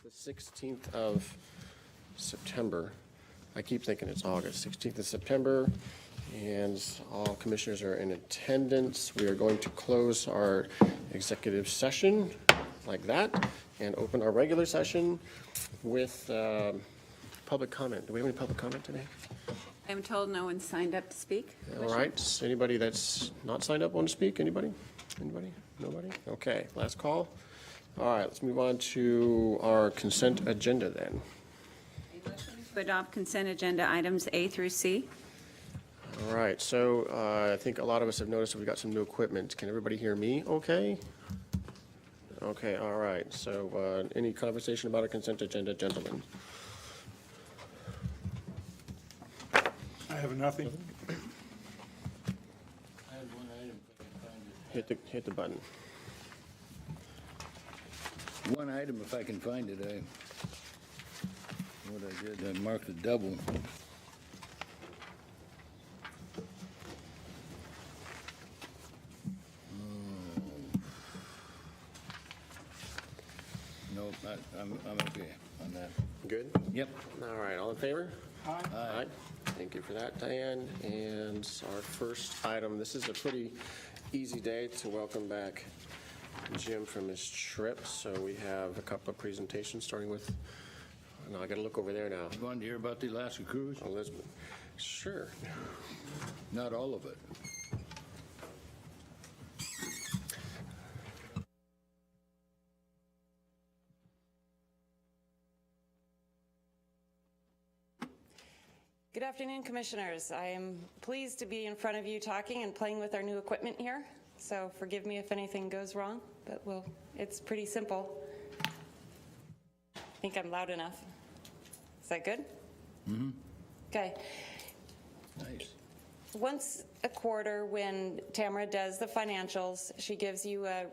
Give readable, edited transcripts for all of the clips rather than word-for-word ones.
the 16th of September. I keep thinking it's August, 16th of September, and all commissioners are in attendance. We are going to close our executive session like that and open our regular session with public comment. Do we have any public comment today? I'm told no one signed up to speak. All right. Anybody that's not signed up want to speak? Anybody? Anybody? Nobody? Okay. Last call. All right. Let's move on to our consent agenda then. To adopt consent agenda items A through C. All right. So I think a lot of us have noticed that we got some new equipment. Can everybody hear me okay? Okay. All right. So any conversation about a consent agenda, gentlemen? I have nothing. I have one item if I can find it. Hit the button. One item if I can find it. What I did, I marked a double. Nope, I'm okay on that. Good? Yep. All right. All in favor? Aye. Aye. Thank you for that, Diane. And our first item, this is a pretty easy day to welcome back Jim from his trip. So we have a couple of presentations starting with, no, I got to look over there now. You wanted to hear about the Alaska cruise? Elizabeth. Sure. Not all of it. Good afternoon, Commissioners. I am pleased to be in front of you talking and playing with our new equipment here. So forgive me if anything goes wrong, but it's pretty simple. I think I'm loud enough. Is that good? Mm-hmm. Okay. Nice. Once a quarter, when Tamara does the financials, she gives you a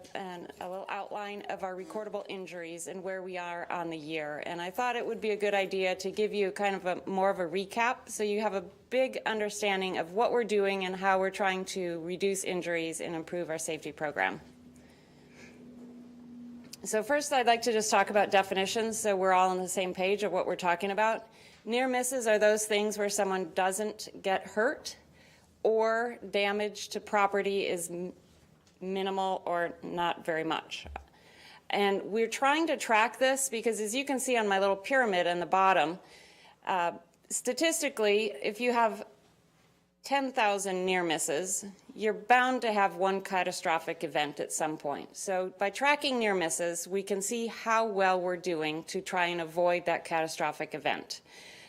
little outline of our recordable injuries and where we are on the year. And I thought it would be a good idea to give you kind of more of a recap so you have a big understanding of what we're doing and how we're trying to reduce injuries and improve our safety program. So first, I'd like to just talk about definitions so we're all on the same page of what we're talking about. Near misses are those things where someone doesn't get hurt or damage to property is minimal or not very much. And we're trying to track this because, as you can see on my little pyramid on the bottom, statistically, if you have 10,000 near misses, you're bound to have one catastrophic event at some point. So by tracking near misses, we can see how well we're doing to try and avoid that catastrophic event.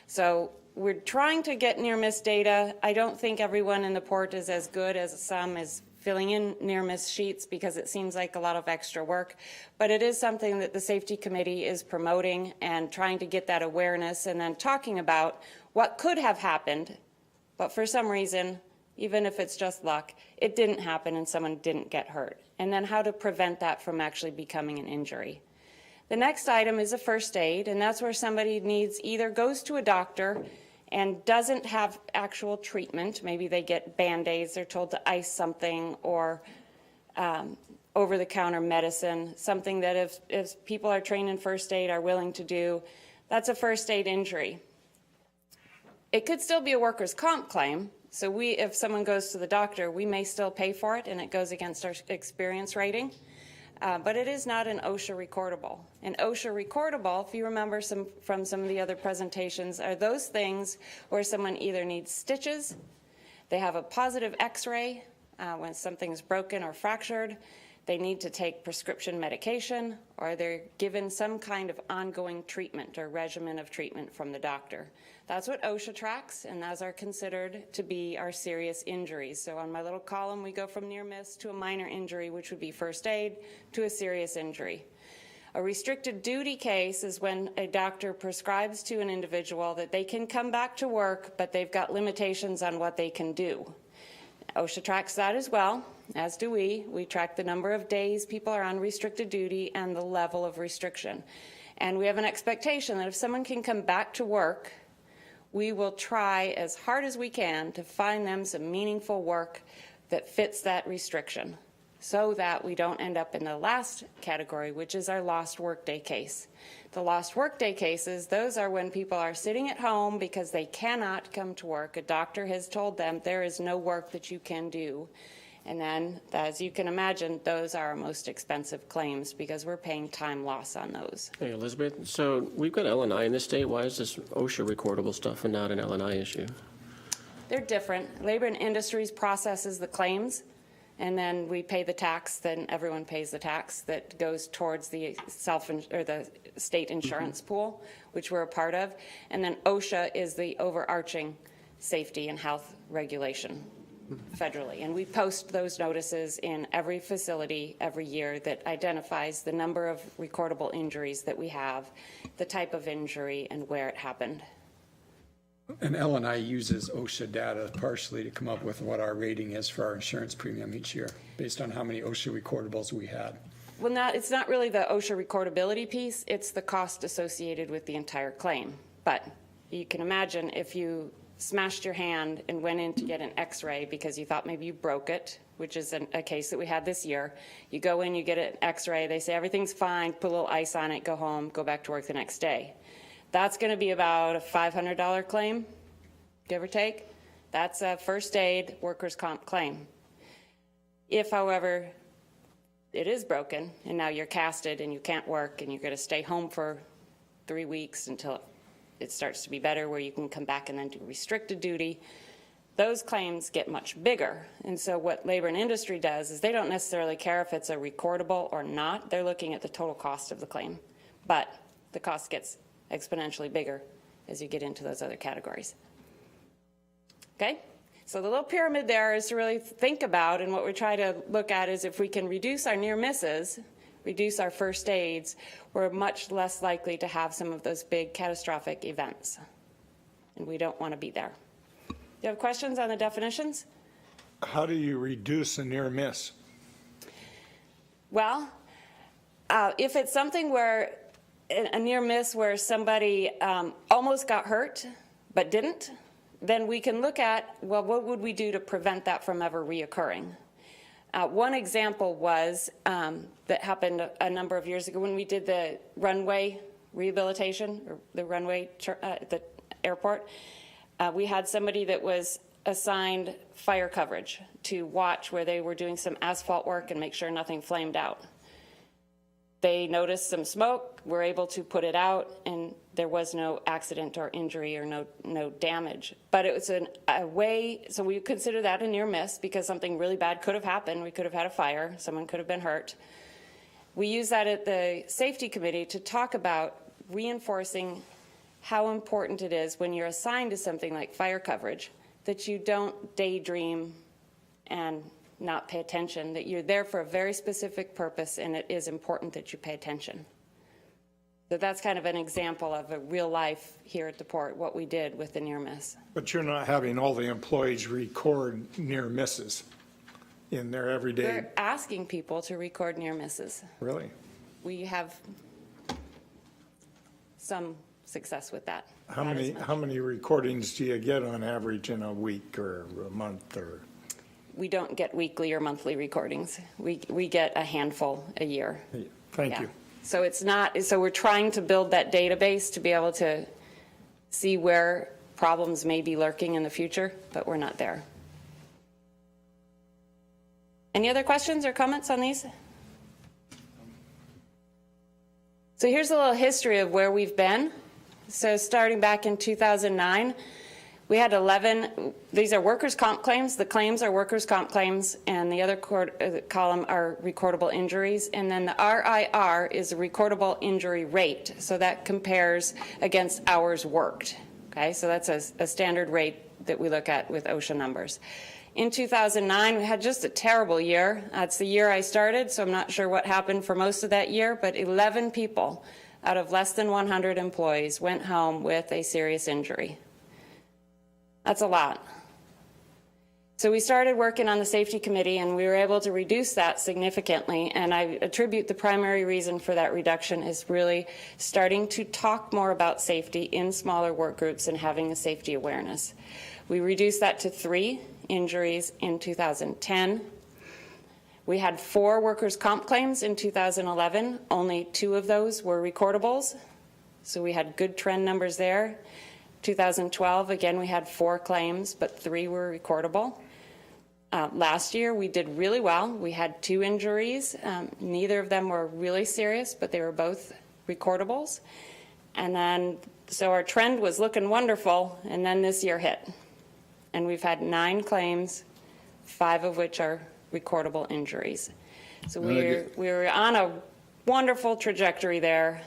So we're trying to get near-miss data. I don't think everyone in the port is as good as some is filling in near-miss sheets because it seems like a lot of extra work. But it is something that the Safety Committee is promoting and trying to get that awareness and then talking about what could have happened, but for some reason, even if it's just luck, it didn't happen and someone didn't get hurt. And then how to prevent that from actually becoming an injury. The next item is a first aid, and that's where somebody either goes to a doctor and doesn't have actual treatment. Maybe they get Band-Aids, they're told to ice something, or over-the-counter medicine, something that if people are trained in first aid are willing to do. That's a first aid injury. It could still be a workers' comp claim, so if someone goes to the doctor, we may still pay for it, and it goes against our experience rating. But it is not an OSHA recordable. An OSHA recordable, if you remember from some of the other presentations, are those things where someone either needs stitches, they have a positive x-ray when something's broken or fractured, they need to take prescription medication, or they're given some kind of ongoing treatment or regimen of treatment from the doctor. That's what OSHA tracks, and those are considered to be our serious injuries. So on my little column, we go from near miss to a minor injury, which would be first aid, to a serious injury. A restricted duty case is when a doctor prescribes to an individual that they can come back to work, but they've got limitations on what they can do. OSHA tracks that as well, as do we. We track the number of days people are on restricted duty and the level of restriction. And we have an expectation that if someone can come back to work, we will try as hard as we can to find them some meaningful work that fits that restriction. so that we don't end up in the last category, which is our lost workday case. The lost workday cases, those are when people are sitting at home because they cannot come to work. A doctor has told them there is no work that you can do. And then, as you can imagine, those are our most expensive claims because we're paying time loss on those. Hey, Elizabeth, so we've got L&I in this state. Why is this OSHA recordable stuff and not an L&I issue? They're different. Labor and Industries processes the claims, and then we pay the tax. Then everyone pays the tax that goes towards the the state insurance pool, which we're a part of. And then OSHA is the overarching safety and health regulation federally. And we post those notices in every facility every year that identifies the number of recordable injuries that we have, the type of injury, and where it happened. And L&I uses OSHA data partially to come up with what our rating is for our insurance premium each year, based on how many OSHA recordables we had. Well, it's not really the OSHA recordability piece, it's the cost associated with the entire claim. But you can imagine if you smashed your hand and went in to get an x-ray because you thought maybe you broke it, which is a case that we had this year. You go in, you get an x-ray, they say everything's fine, put a little ice on it, go home, go back to work the next day. That's going to be about a $500 claim, give or take. That's a first aid workers' comp claim. If, however, it is broken and now you're casted and you can't work and you're going to stay home for 3 weeks until it starts to be better, where you can come back and then do restricted duty, those claims get much bigger. And so what Labor and Industry does is they don't necessarily care if it's a recordable or not. They're looking at the total cost of the claim. But the cost gets exponentially bigger as you get into those other categories. Okay? So the little pyramid there is to really think about, and what we try to look at is if we can reduce our near misses, reduce our first aids, we're much less likely to have some of those big catastrophic events. And we don't want to be there. Do you have questions on the definitions? How do you reduce a near miss? Well, if it's something where a near miss where somebody almost got hurt but didn't, then we can look at, well, what would we do to prevent that from ever reoccurring? One example was that happened a number of years ago when we did the runway rehabilitation, or the runway at the airport. We had somebody that was assigned fire coverage to watch where they were doing some asphalt work and make sure nothing flamed out. They noticed some smoke, were able to put it out, and there was no accident or injury or no damage. But it was a way, so we consider that a near miss because something really bad could have happened. We could have had a fire, someone could have been hurt. We use that at the safety committee to talk about reinforcing how important it is when you're assigned to something like fire coverage that you don't daydream and not pay attention, that you're there for a very specific purpose, and it is important that you pay attention. So that's kind of an example of a real life here at the port, what we did with the near miss. But you're not having all the employees record near misses in their everyday. We're asking people to record near misses. Really? We have some success with that. How Not many as much. how many recordings do you get on average in a week or a month or? We don't get weekly or monthly recordings. We get a handful a year. Thank Yeah. you. So it's not, so we're trying to build that database to be able to see where problems may be lurking in the future, but we're not there. Any other questions or comments on these? So here's a little history of where we've been. So starting back in 2009, we had 11, these are workers' comp claims. The claims are workers' comp claims, and the other column are recordable injuries. And then the RIR is the recordable injury rate. So that compares against hours worked. Okay, so that's a standard rate that we look at with OSHA numbers. In 2009, we had just a terrible year. That's the year I started, so I'm not sure what happened for most of that year, but 11 people out of less than 100 employees went home with a serious injury. That's a lot. So we started working on the safety committee, and we were able to reduce that significantly. And I attribute the primary reason for that reduction is really starting to talk more about safety in smaller work groups and having a safety awareness. We reduced that to 3 injuries in 2010. We had 4 workers' comp claims in 2011. Only 2 of those were recordables, so we had good trend numbers there. 2012, again, we had 4 claims, but 3 were recordable. Last year, we did really well. We had 2 injuries. Neither of them were really serious, but they were both recordables. And then, so our trend was looking wonderful, and then this year hit. And we've had 9 claims, 5 of which are recordable injuries. So we're on a wonderful trajectory there,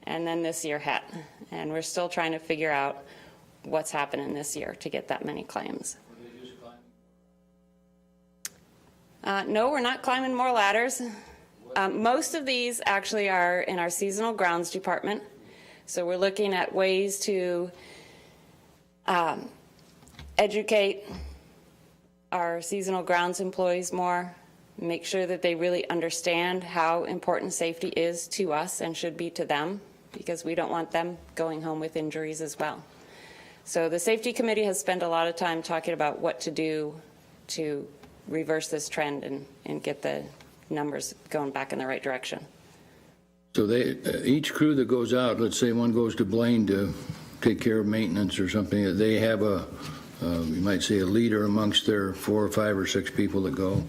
and then this year hit. And we're still trying to figure out what's happening this year to get that many claims. No, we're not climbing more ladders. Most of these actually are in our seasonal grounds department. So we're looking at ways to educate our seasonal grounds employees more, make sure that they really understand how important safety is to us and should be to them, because we don't want them going home with injuries as well. So the safety committee has spent a lot of time talking about what to do to reverse this trend and get the numbers going back in the right direction. So they, each crew that goes out, let's say one goes to Blaine to take care of maintenance or something, they have a, you might say a leader amongst their 4 or 5 or 6 people that go.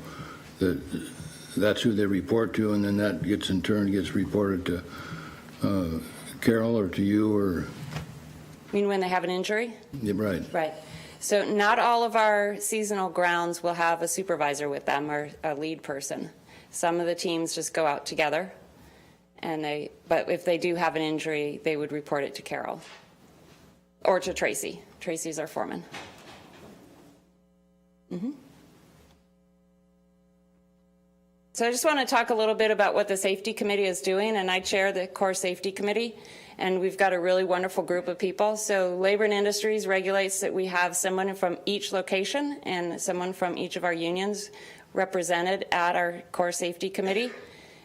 That's who they report to, and then that gets in turn gets reported to Carol or to you, or? You mean when they have an injury? Yeah, right. Right. So not all of our seasonal grounds will have a supervisor with them or a lead person. Some of the teams just go out together, and but if they do have an injury, they would report it to Carol or to Tracy. Tracy's our foreman. So I just want to talk a little bit about what the safety committee is doing, and I chair the core safety committee, and we've got a really wonderful group of people. So Labor and Industries regulates that we have someone from each location and someone from each of our unions represented at our core safety committee.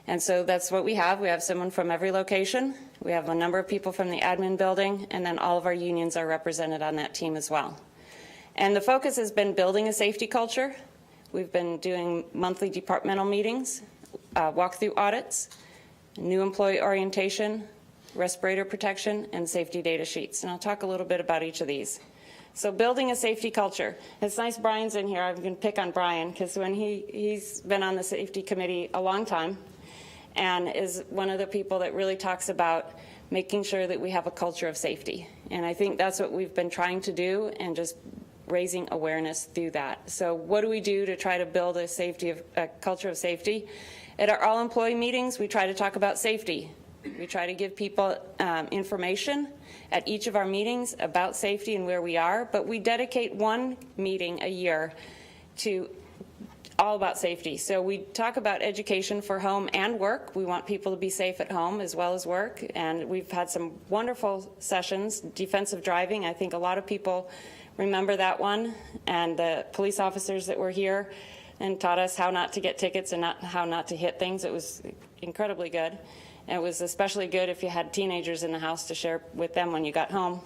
And so that's what we have. We have someone from every location. We have a number of people from the admin building, and then all of our unions are represented on that team as well. And the focus has been building a safety culture. We've been doing monthly departmental meetings, walkthrough audits, new employee orientation, respirator protection, and safety data sheets. And I'll talk a little bit about each of these. So building a safety culture. It's nice Brian's in here. I'm going to pick on Brian because when he's been on the safety committee a long time and is one of the people that really talks about making sure that we have a culture of safety. And I think that's what we've been trying to do, and just raising awareness through that. So what do we do to try to build a culture of safety? At our all-employee meetings, we try to talk about safety. We try to give people information at each of our meetings about safety and where we are, but we dedicate one meeting a year to all about safety. So we talk about education for home and work. We want people to be safe at home as well as work, and we've had some wonderful sessions. Defensive driving, I think a lot of people remember that one, and the police officers that were here and taught us how not to get tickets and how not to hit things. It was incredibly good. And it was especially good if you had teenagers in the house to share with them when you got home.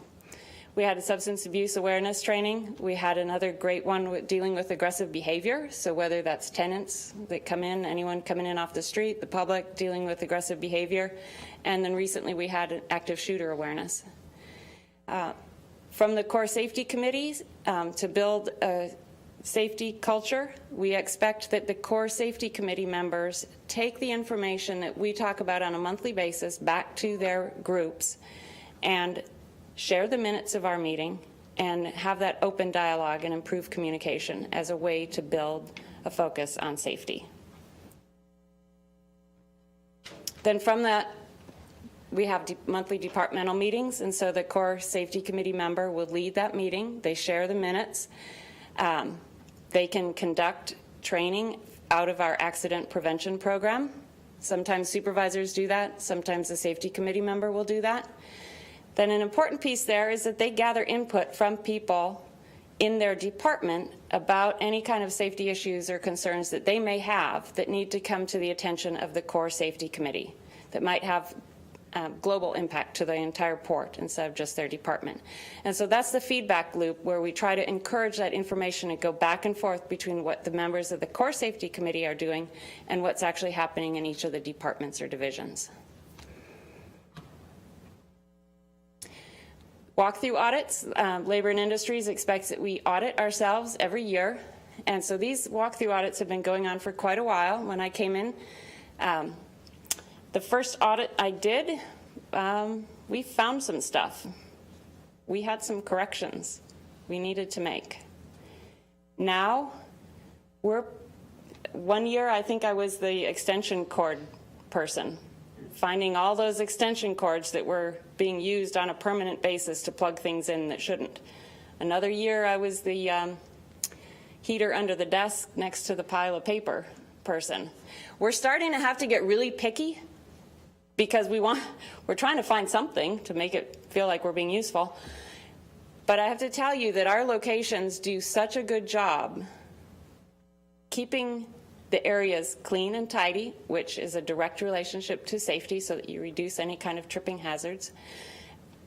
We had a substance abuse awareness training. We had another great one with dealing with aggressive behavior. So whether that's tenants that come in, anyone coming in off the street, the public dealing with aggressive behavior. And then recently we had an active shooter awareness. From the core safety committees, to build a safety culture, we expect that the core safety committee members take the information that we talk about on a monthly basis back to their groups and share the minutes of our meeting and have that open dialogue and improve communication as a way to build a focus on safety. Then from that, we have monthly departmental meetings, and so the core safety committee member will lead that meeting. They share the minutes. They can conduct training out of our accident prevention program. Sometimes supervisors do that. Sometimes the safety committee member will do that. Then an important piece there is that they gather input from people in their department about any kind of safety issues or concerns that they may have that need to come to the attention of the core safety committee, that might have global impact to the entire port instead of just their department. And so that's the feedback loop where we try to encourage that information to go back and forth between what the members of the Core Safety Committee are doing and what's actually happening in each of the departments or divisions. Walkthrough audits. Labor and Industries expects that we audit ourselves every year. And so these walkthrough audits have been going on for quite a while. When I came in, the first audit I did, we found some stuff. We had some corrections we needed to make. Now, one year I think I was the extension cord person, finding all those extension cords that were being used on a permanent basis to plug things in that shouldn't. Another year I was the heater under the desk next to the pile of paper person. We're starting to have to get really picky because we're trying to find something to make it feel like we're being useful. But I have to tell you that our locations do such a good job keeping the areas clean and tidy, which is a direct relationship to safety so that you reduce any kind of tripping hazards.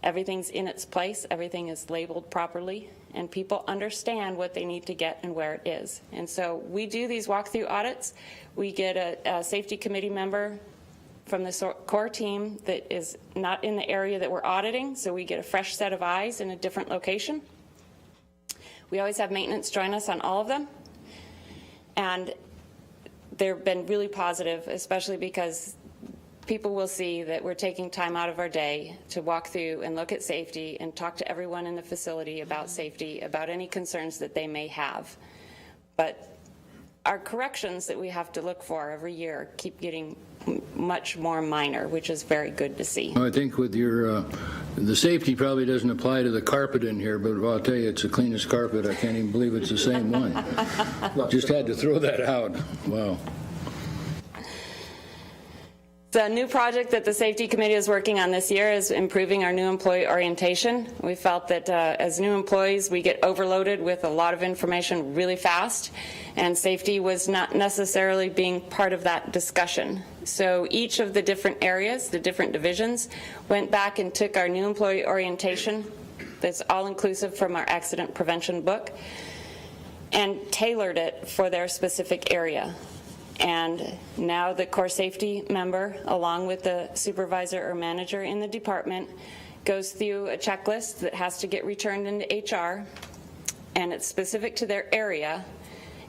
Everything's in its place, everything is labeled properly, and people understand what they need to get and where it is. And so we do these walkthrough audits. We get a safety committee member from the core team that is not in the area that we're auditing, so we get a fresh set of eyes in a different location. We always have maintenance join us on all of them, and they've been really positive, especially because people will see that we're taking time out of our day to walk through and look at safety and talk to everyone in the facility about safety, about any concerns that they may have. But our corrections that we have to look for every year keep getting much more minor, which is very good to see. I think with your, the safety probably doesn't apply to the carpet in here, but I'll tell you, it's the cleanest carpet. I can't even believe it's the same one. Just had to throw that out. Wow. The new project that the Safety Committee is working on this year is improving our new employee orientation. We felt that as new employees, we get overloaded with a lot of information really fast, and safety was not necessarily being part of that discussion. So each of the different areas, the different divisions, went back and took our new employee orientation that's all-inclusive from our accident prevention book and tailored it for their specific area. And now the core safety member, along with the supervisor or manager in the department, goes through a checklist that has to get returned into HR, and it's specific to their area.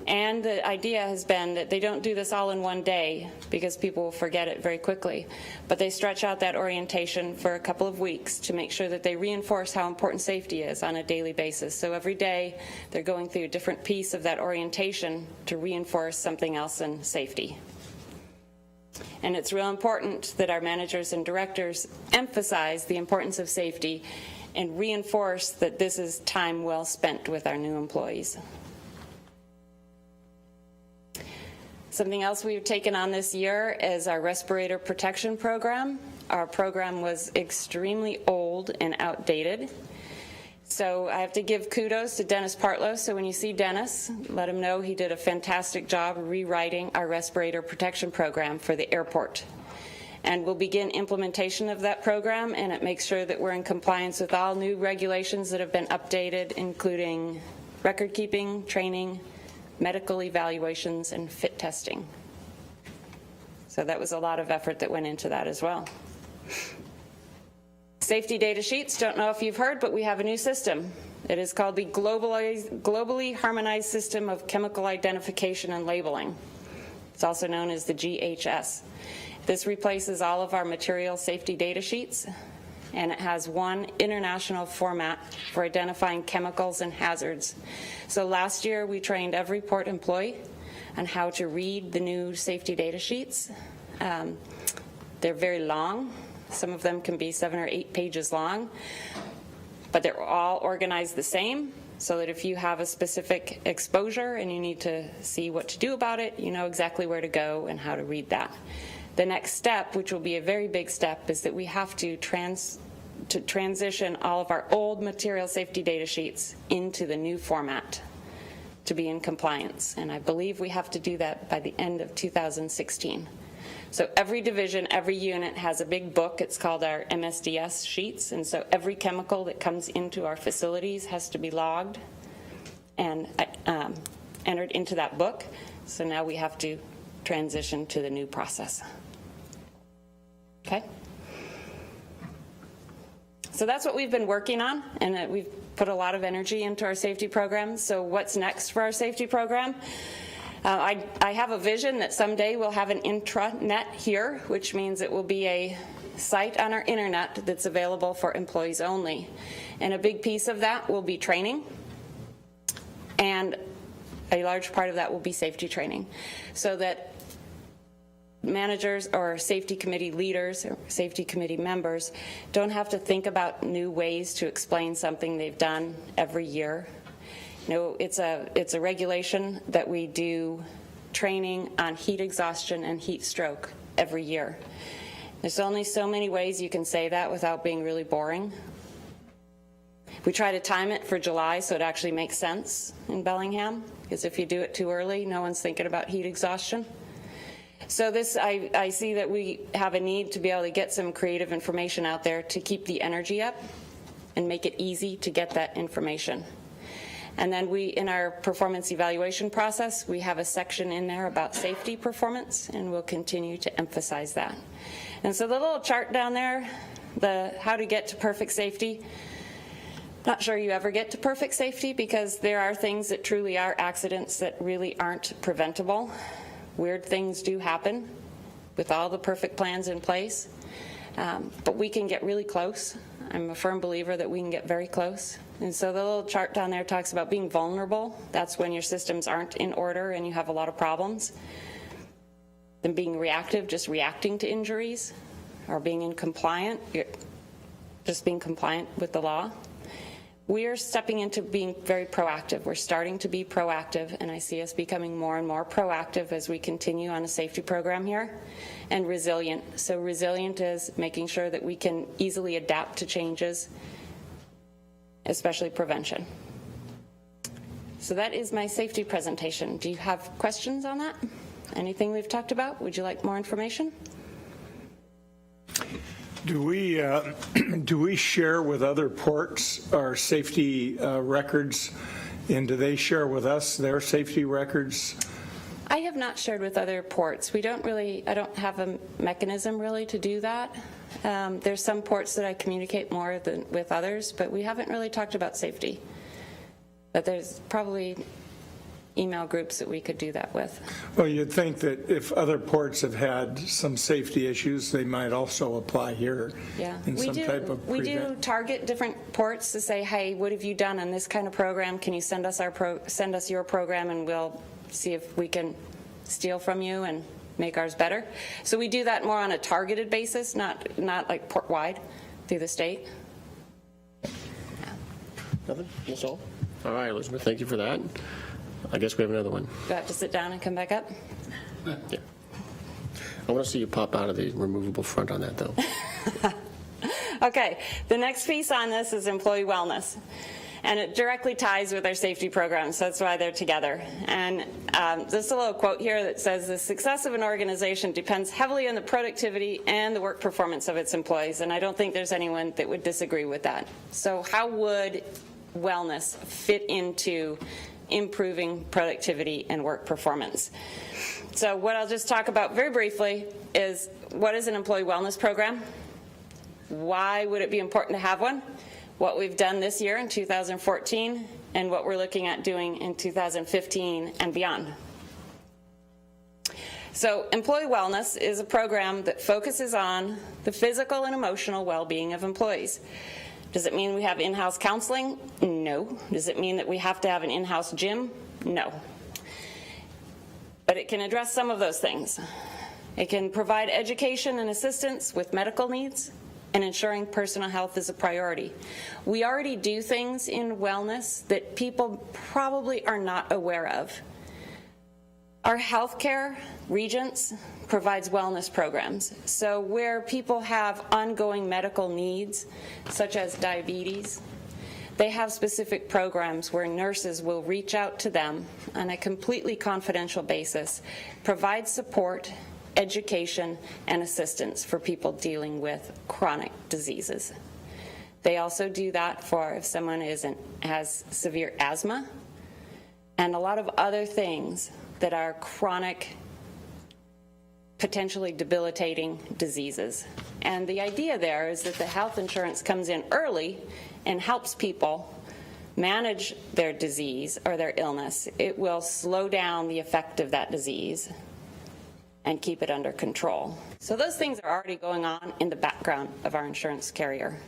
And the idea has been that they don't do this all in one day because people will forget it very quickly, but they stretch out that orientation for a couple of weeks to make sure that they reinforce how important safety is on a daily basis. So every day they're going through a different piece of that orientation to reinforce something else in safety. And it's real important that our managers and directors emphasize the importance of safety and reinforce that this is time well spent with our new employees. Something else we've taken on this year is our respirator protection program. Our program was extremely old and outdated. So I have to give kudos to Dennis Partlow. So when you see Dennis, let him know he did a fantastic job rewriting our respirator protection program for the airport. And we'll begin implementation of that program, and it makes sure that we're in compliance with all new regulations that have been updated, including record keeping, training, medical evaluations, and fit testing. So that was a lot of effort that went into that as well. Safety data sheets, don't know if you've heard, but we have a new system. It is called the Globally Harmonized System of Chemical Identification and Labeling. It's also known as the GHS. This replaces all of our material safety data sheets, and it has one international format for identifying chemicals and hazards. So last year we trained every port employee on how to read the new safety data sheets. They're very long. Some of them can be 7 or 8 pages long, but they're all organized the same so that if you have a specific exposure and you need to see what to do about it, you know exactly where to go and how to read that. The next step, which will be a very big step, is that we have to transition all of our old material safety data sheets into the new format to be in compliance. And I believe we have to do that by the end of 2016. So every division, every unit has a big book. It's called our MSDS sheets. And so every chemical that comes into our facilities has to be logged and entered into that book. So now we have to transition to the new process. Okay? So that's what we've been working on, and we've put a lot of energy into our safety program. So what's next for our safety program? I have a vision that someday we'll have an intranet here, which means it will be a site on our internet that's available for employees only. And a big piece of that will be training, and a large part of that will be safety training, so that managers or safety committee leaders or safety committee members don't have to think about new ways to explain something they've done every year. No, it's a regulation that we do training on heat exhaustion and heat stroke every year. There's only so many ways you can say that without being really boring. We try to time it for July so it actually makes sense in Bellingham, because if you do it too early, no one's thinking about heat exhaustion. So this, I see that we have a need to be able to get some creative information out there to keep the energy up and make it easy to get that information. And then we, in our performance evaluation process, we have a section in there about safety performance, and we'll continue to emphasize that. And so the little chart down there, the how to get to perfect safety, not sure you ever get to perfect safety, because there are things that truly are accidents that really aren't preventable. Weird things do happen with all the perfect plans in place, but we can get really close. I'm a firm believer that we can get very close. And so the little chart down there talks about being vulnerable. That's when your systems aren't in order and you have a lot of problems. Then being reactive, just reacting to injuries, or being incompliant, just being compliant with the law. We are stepping into being very proactive. We're starting to be proactive, and I see us becoming more and more proactive as we continue on a safety program here. And resilient. So resilient is making sure that we can easily adapt to changes, especially prevention. So that is my safety presentation. Do you have questions on that? Anything we've talked about? Would you like more information? Do we share with other ports our safety records, and do they share with us their safety records? I have not shared with other ports. We don't really, I don't have a mechanism really to do that. There's some ports that I communicate more than with others, but we haven't really talked about safety. But there's probably email groups that we could do that with. Well, you'd think that if other ports have had some safety issues, they might also apply here. Yeah, in some type of we do target different ports to say, hey, what have you done on this kind of program? Can you send us your program, and we'll see if we can steal from you and make ours better. So we do that more on a targeted basis, not like port-wide through the state. Nothing? That's all? All right, Elizabeth, thank you for that. I guess we have another one. Do I have to sit down and come back up? Yeah. I want to see you pop out of the removable front on that, though. Okay, the next piece on this is employee wellness. And it directly ties with our safety programs, so that's why they're together. And just a little quote here that says, the success of an organization depends heavily on the productivity and the work performance of its employees. And I don't think there's anyone that would disagree with that. So how would wellness fit into improving productivity and work performance? So what I'll just talk about very briefly is, what is an employee wellness program? Why would it be important to have one? What we've done this year in 2014, and what we're looking at doing in 2015 and beyond. So employee wellness is a program that focuses on the physical and emotional well-being of employees. Does it mean we have in-house counseling? No. Does it mean that we have to have an in-house gym? No. But it can address some of those things. It can provide education and assistance with medical needs, and ensuring personal health is a priority. We already do things in wellness that people probably are not aware of. Our healthcare regents provides wellness programs. So where people have ongoing medical needs, such as diabetes, they have specific programs where nurses will reach out to them on a completely confidential basis, provide support, education and assistance for people dealing with chronic diseases. They also do that for if someone has severe asthma and a lot of other things that are chronic, potentially debilitating diseases. And the idea there is that the health insurance comes in early and helps people manage their disease or their illness. It will slow down the effect of that disease and keep it under control. So those things are already going on in the background of our insurance carrier.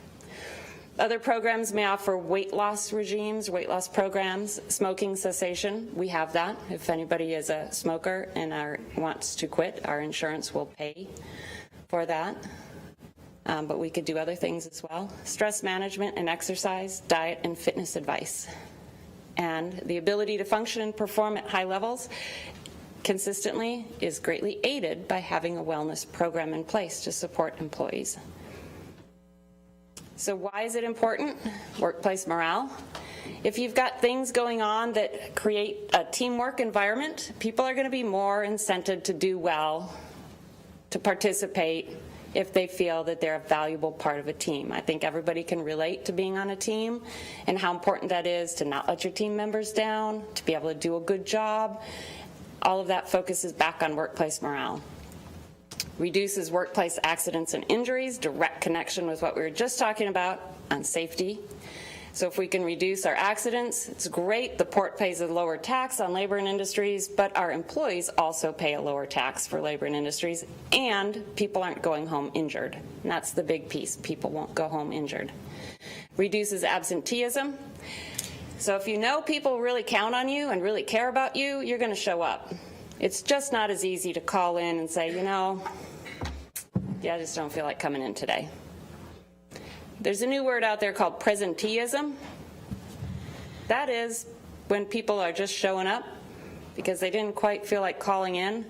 Other programs may offer weight loss regimes, weight loss programs, smoking cessation. We have that. If anybody is a smoker and wants to quit, our insurance will pay for that. But we could do other things as well. Stress management and exercise, diet and fitness advice. And the ability to function and perform at high levels consistently is greatly aided by having a wellness program in place to support employees. So why is it important? Workplace morale. If you've got things going on that create a teamwork environment, people are going to be more incented to do well, to participate, if they feel that they're a valuable part of a team. I think everybody can relate to being on a team and how important that is to not let your team members down, to be able to do a good job. All of that focuses back on workplace morale. Reduces workplace accidents and injuries, direct connection with what we were just talking about on safety. So if we can reduce our accidents, it's great. The port pays a lower tax on labor and industries, but our employees also pay a lower tax for labor and industries, and people aren't going home injured. And that's the big piece. People won't go home injured. Reduces absenteeism. So if you know people really count on you and really care about you, you're going to show up. It's just not as easy to call in and say, yeah, I just don't feel like coming in today. There's a new word out there called presenteeism. That is when people are just showing up because they didn't quite feel like calling in,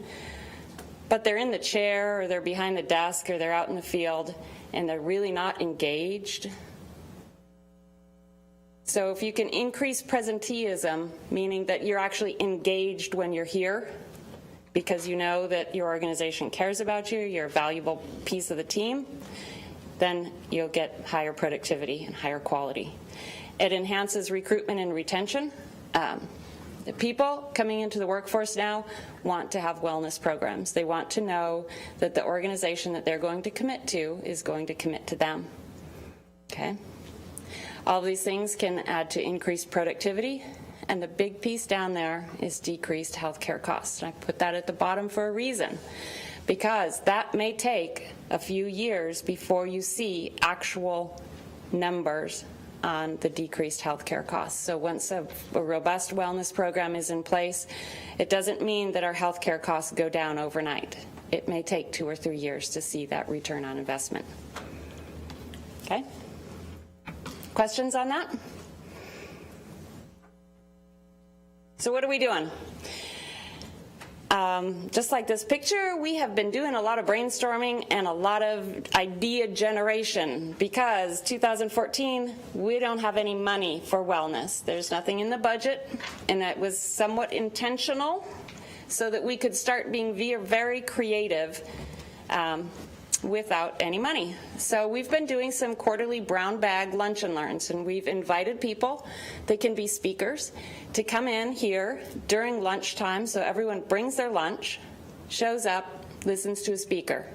but they're in the chair or they're behind the desk or they're out in the field and they're really not engaged. So if you can increase presenteeism, meaning that you're actually engaged when you're here because you know that your organization cares about you, you're a valuable piece of the team, then you'll get higher productivity and higher quality. It enhances recruitment and retention. The people coming into the workforce now want to have wellness programs. They want to know that the organization that they're going to commit to is going to commit to them. Okay? All of these things can add to increased productivity, and the big piece down there is decreased healthcare costs. And I put that at the bottom for a reason, because that may take a few years before you see actual numbers on the decreased healthcare costs. So once a robust wellness program is in place, it doesn't mean that our healthcare costs go down overnight. It may take 2 or 3 years to see that return on investment. Okay? Questions on that? So what are we doing? Just like this picture, we have been doing a lot of brainstorming and a lot of idea generation because 2014, we don't have any money for wellness. There's nothing in the budget, and that was somewhat intentional so that we could start being very creative without any money. So we've been doing some quarterly brown bag lunch and learns, and we've invited people, they can be speakers, to come in here during lunchtime. So everyone brings their lunch, shows up, listens to a speaker.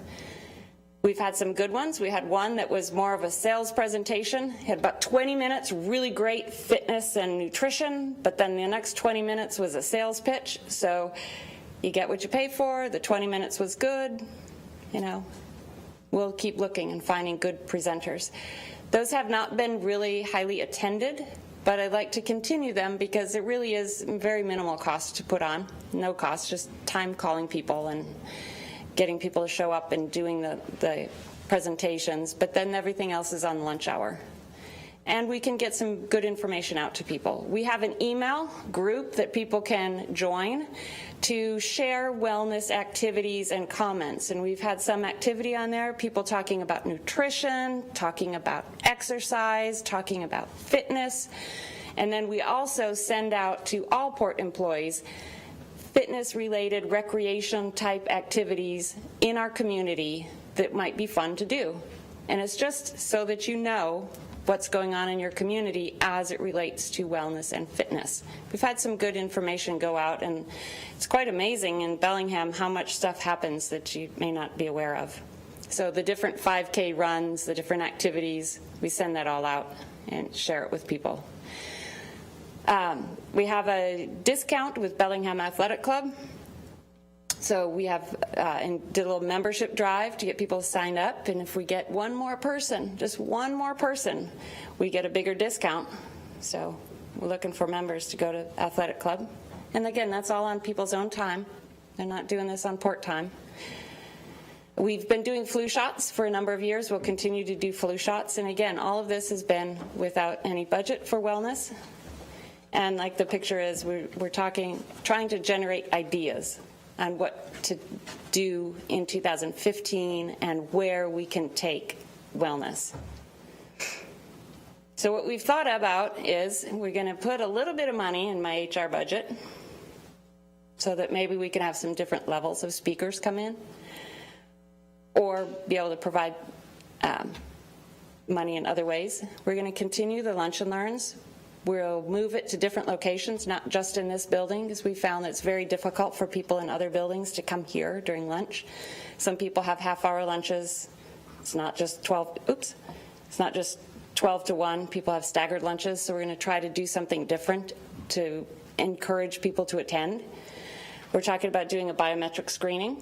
We've had some good ones. We had one that was more of a sales presentation. It had about 20 minutes, really great fitness and nutrition, but then the next 20 minutes was a sales pitch. So you get what you pay for. The 20 minutes was good, We'll keep looking and finding good presenters. Those have not been really highly attended, but I'd like to continue them because it really is very minimal cost to put on. No cost, just time calling people and getting people to show up and doing the presentations, but then everything else is on lunch hour. And we can get some good information out to people. We have an email group that people can join to share wellness activities and comments. And we've had some activity on there, people talking about nutrition, talking about exercise, talking about fitness. And then we also send out to all port employees fitness-related recreation-type activities in our community that might be fun to do. And it's just so that you know what's going on in your community as it relates to wellness and fitness. We've had some good information go out, and it's quite amazing in Bellingham how much stuff happens that you may not be aware of. So the different 5K runs, the different activities, we send that all out and share it with people. We have a discount with Bellingham Athletic Club. So we have and did a little membership drive to get people signed up, and if we get one more person, just one more person, we get a bigger discount. So we're looking for members to go to Athletic Club. And again, that's all on people's own time. They're not doing this on port time. We've been doing flu shots for a number of years. We'll continue to do flu shots. And again, all of this has been without any budget for wellness. And like the picture is, we're trying to generate ideas on what to do in 2015 and where we can take wellness. So what we've thought about is we're going to put a little bit of money in my HR budget so that maybe we can have some different levels of speakers come in, or be able to provide money in other ways. We're going to continue the lunch and learns. We'll move it to different locations, not just in this building, because we found that it's very difficult for people in other buildings to come here during lunch. Some people have half-hour lunches. It's not just 12 to 1. People have staggered lunches, so we're going to try to do something different to encourage people to attend. We're talking about doing a biometric screening,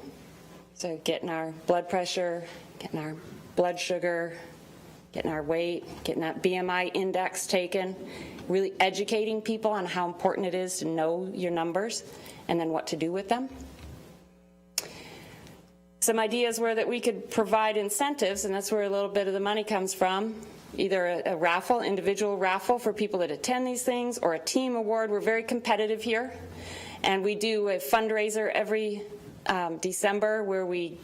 so getting our blood pressure, getting our blood sugar, getting our weight, getting that BMI index taken, really educating people on how important it is to know your numbers and then what to do with them. Some ideas were that we could provide incentives, and that's where a little bit of the money comes from, either a raffle, individual raffle for people that attend these things, or a team award. We're very competitive here, and we do a fundraiser every December where we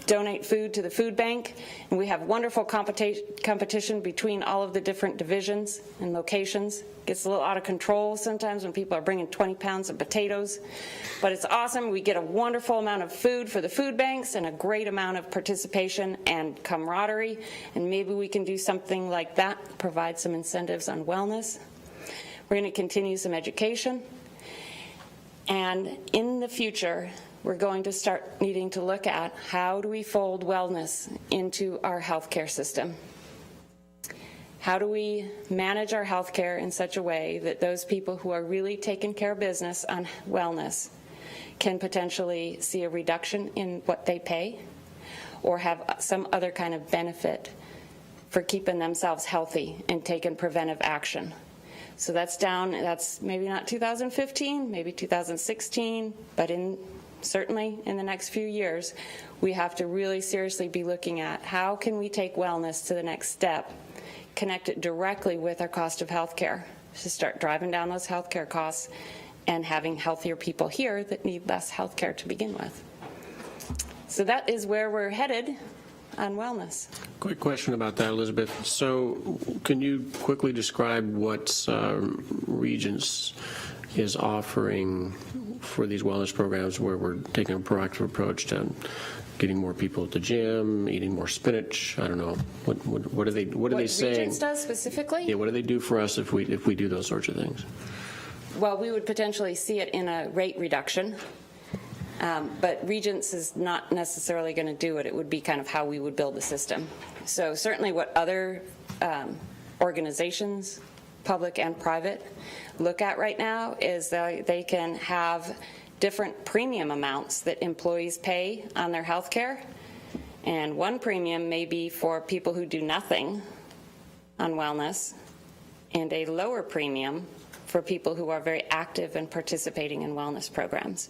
donate food to the food bank, and we have wonderful competition between all of the different divisions and locations. Gets a little out of control sometimes when people are bringing 20 pounds of potatoes, but it's awesome. We get a wonderful amount of food for the food banks and a great amount of participation and camaraderie, and maybe we can do something like that, provide some incentives on wellness. We're going to continue some education, and in the future, we're going to start needing to look at how do we fold wellness into our healthcare system. How do we manage our healthcare in such a way that those people who are really taking care of business on wellness can potentially see a reduction in what they pay or have some other kind of benefit for keeping themselves healthy and taking preventive action. So that's maybe not 2015, maybe 2016, but certainly in the next few years, we have to really seriously be looking at how can we take wellness to the next step, connect it directly with our cost of health care, to start driving down those health care costs and having healthier people here that need less health care to begin with. So that is where we're headed on wellness. Quick question about that, Elizabeth. So can you quickly describe what Regents is offering for these wellness programs where we're taking a proactive approach to getting more people at the gym, eating more spinach? I don't know. What are they saying? What Regents does specifically? Yeah, what do they do for us if we do those sorts of things? Well, we would potentially see it in a rate reduction. But Regents is not necessarily going to do it. It would be kind of how we would build the system. So certainly what other organizations, public and private, look at right now is that they can have different premium amounts that employees pay on their health care. And one premium may be for people who do nothing on wellness, and a lower premium for people who are very active and participating in wellness programs.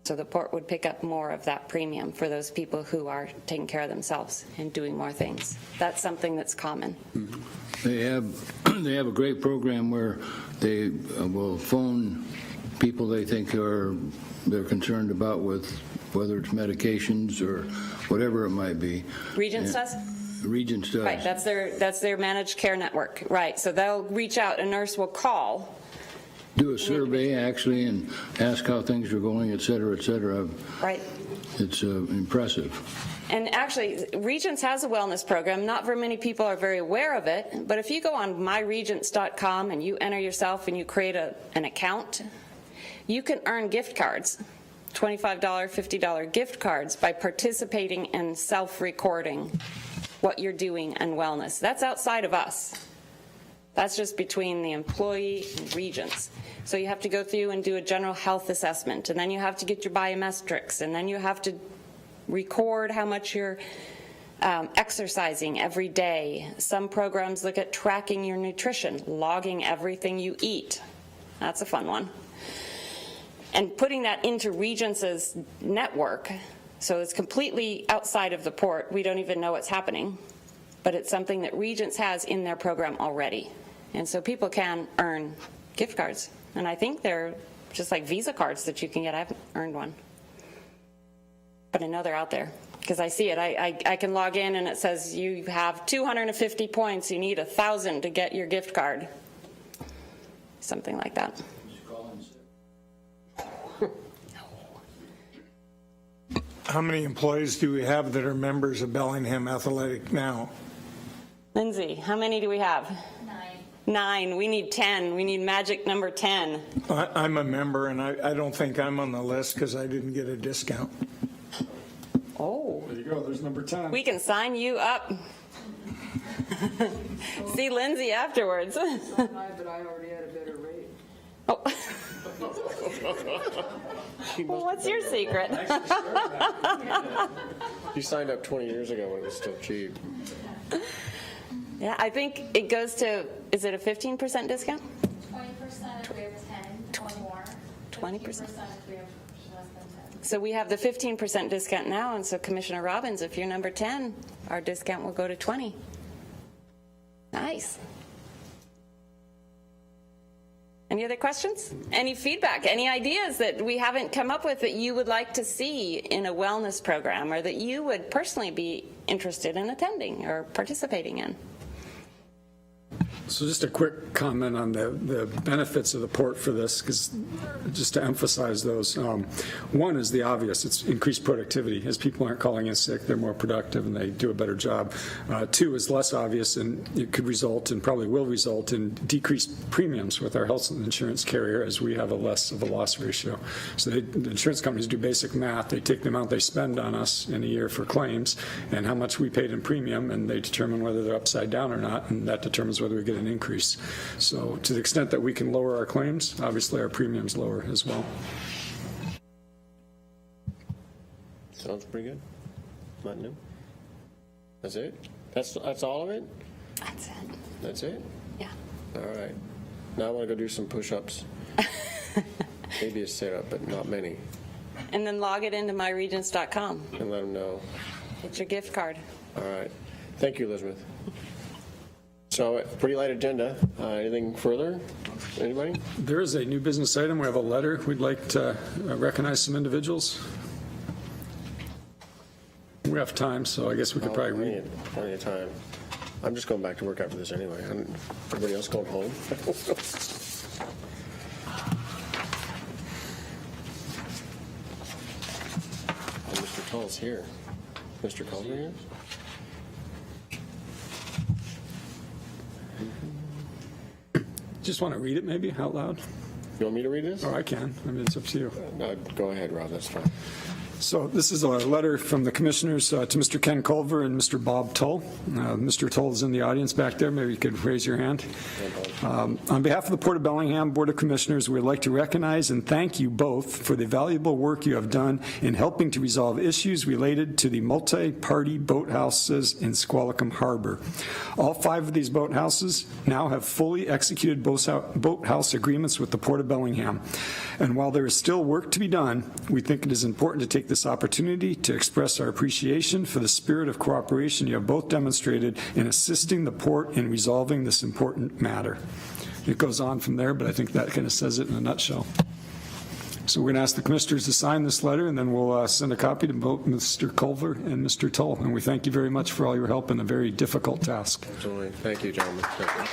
So the port would pick up more of that premium for those people who are taking care of themselves and doing more things. That's something that's common. They have a great program where they will phone people they think they're concerned about with, whether it's medications or whatever it might be. Regents does? Regents does. Right, that's their managed care network. Right, so they'll reach out, a nurse will call do a survey actually and ask how things are going, et cetera, et cetera. Right. It's impressive. And actually, Regents has a wellness program. Not very many people are very aware of it, but if you go on myregents.com and you enter yourself and you create an account, you can earn gift cards, $25, $50 gift cards by participating in self-recording what you're doing in wellness. That's outside of us. That's just between the employee and Regents. So you have to go through and do a general health assessment, and then you have to get your biometrics, and then you have to record how much you're exercising every day. Some programs look at tracking your nutrition, logging everything you eat. That's a fun one. And putting that into Regents' network, so it's completely outside of the port. We don't even know what's happening, but it's something that Regents has in their program already. And so people can earn gift cards. And I think they're just like Visa cards that you can get. I haven't earned one, but I know they're out there because I see it. I can log in and it says you have 250 points. You need 1,000 to get your gift card. Something like that. How many employees do we have that are members of Bellingham Athletic now? Lindsay, how many do we have? 9. We need 10. We need magic number 10. I'm a member, and I don't think I'm on the list because I didn't get a discount. Oh. There you go, there's number 10. We can sign you up. See Lindsay afterwards. But I already had a better rate. Oh. Well, what's your secret? You signed up 20 years ago when it was still cheap. Yeah, I think it goes to, is it a 15% discount? 20% if we have 10 or more. 20%. 15% if we have less than 10. So we have the 15% discount now, and so Commissioner Robbins, if you're number 10, our discount will go to 20. Nice. Any other questions? Any feedback? Any ideas that we haven't come up with that you would like to see in a wellness program or that you would personally be interested in attending or participating in? So just a quick comment on the benefits of the port for this, because just to emphasize those. One is the obvious. It's increased productivity. As people aren't calling in sick, they're more productive and they do a better job. 2 is less obvious, and it could result and probably will result in decreased premiums with our health insurance carrier as we have a less of a loss ratio. So the insurance companies do basic math. They take the amount they spend on us in a year for claims and how much we paid in premium, and they determine whether they're upside down or not, and that determines whether we get an increase. So to the extent that we can lower our claims, obviously our premiums lower as well. Sounds pretty good. Nothing new. That's it? That's all of it? That's it. That's it? Yeah. All right. Now I want to go do some push-ups. Maybe a sit-up, but not many. And then log it into myregents.com. And let them know. Get your gift card. All right. Thank you, Elizabeth. So, pretty light agenda. Anything further? Anybody? There is a new business item. We have a letter. We'd like to recognize some individuals. We have time, so I guess we could probably read. Plenty of time. I'm just going back to work after this anyway. Everybody else going home? Oh, Mr. Tull's here. Mr. Culver here? Just want to read it maybe out loud? You want me to read this? Or I can. I mean, it's up to you. No, go ahead, Rob. That's fine. So this is a letter from the commissioners to Mr. Ken Culver and Mr. Bob Tull. Mr. Tull is in the audience back there. Maybe you could raise your hand. On behalf of the Port of Bellingham Board of Commissioners, we'd like to recognize and thank you both for the valuable work you have done in helping to resolve issues related to the multi-party boathouses in Squalicum Harbor. All 5 of these boathouses now have fully executed boathouse agreements with the Port of Bellingham. And while there is still work to be done, we think it is important to take this opportunity to express our appreciation for the spirit of cooperation you have both demonstrated in assisting the port in resolving this important matter. It goes on from there, but I think that kind of says it in a nutshell. So we're going to ask the commissioners to sign this letter, and then we'll send a copy to both Mr. Culver and Mr. Tull. And we thank you very much for all your help in a very difficult task. Absolutely. Thank you, gentlemen. Thank you.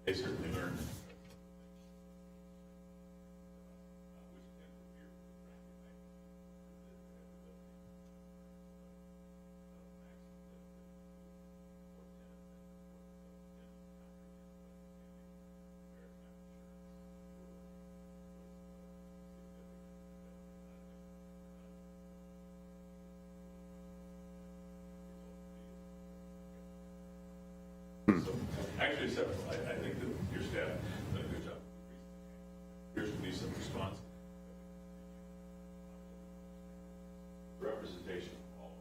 They certainly learned. Actually, several. I think that your staff did a good job. Here's to be some response. Representation of all.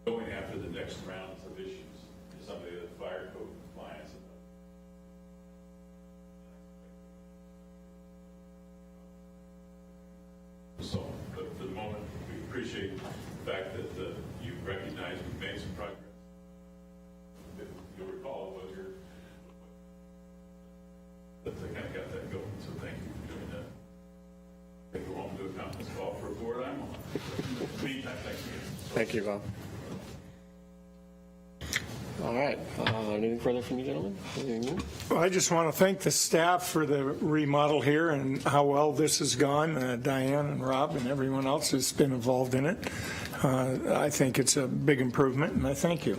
Going after the next rounds of issues, some of the fire code compliance. So, but for the moment, we appreciate the fact that you recognize we've made some progress. If you'll recall, it was your, but they kind of got that going, so thank you for doing that. I think we're on to a conference call for a board I'm on. Meantime, thanks again. Thank you, Bob. All right, anything further from you, gentlemen? Anything new? Well, I just want to thank the staff for the remodel here and how well this has gone. Diane and Rob and everyone else has been involved in it. I think it's a big improvement, and I thank you.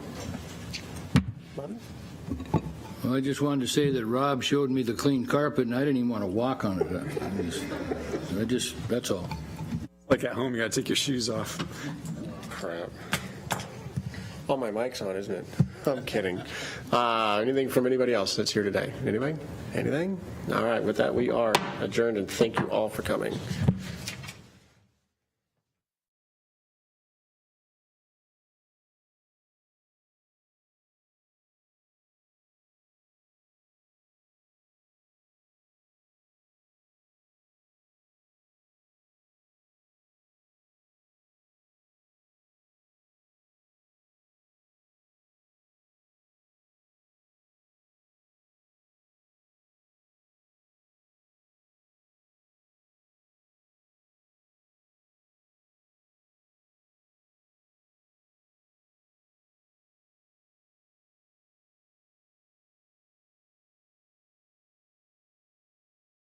Well, I just wanted to say that Rob showed me the clean carpet, and I didn't even want to walk on it. That's all. Like at home, you got to take your shoes off. Crap. All my mic's on, isn't it? I'm kidding. Anything from anybody else that's here today? Anybody? Anything? All right, with that, we are adjourned, and thank you all for coming.